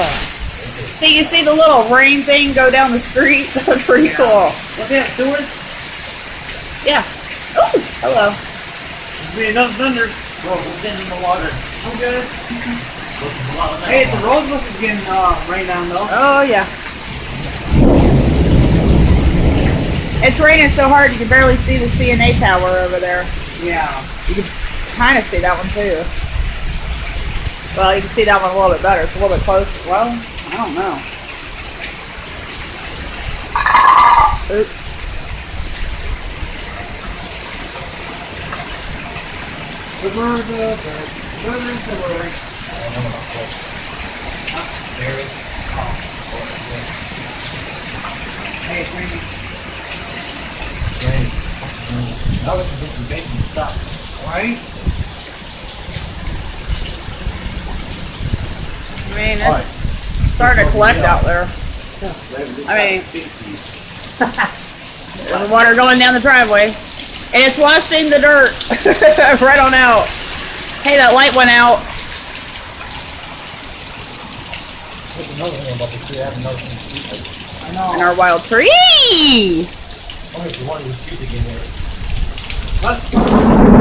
See, you see the little rain thing go down the street? That's pretty cool. Look at it, Stuart. Yeah. Oh, hello. There'll be another thunder. Well, we're in the water. Okay. Hey, the road must be getting rained down though. Oh, yeah. It's raining so hard you can barely see the CNA tower over there. Yeah. You can kind of see that one too. Well, you can see that one a little bit better. It's a little bit close. Well, I don't know. Oops. The bird, the bird. Hey, it's raining. Now we can get some baking stuff. Right? I mean, it's starting to collect out there. I mean, there's water going down the driveway. And it's washing the dirt right on out. Hey, that light went out. There's another thing about the tree. I haven't noticed any people. I know. And our wild tree. Only if you wanted to see to get there. What?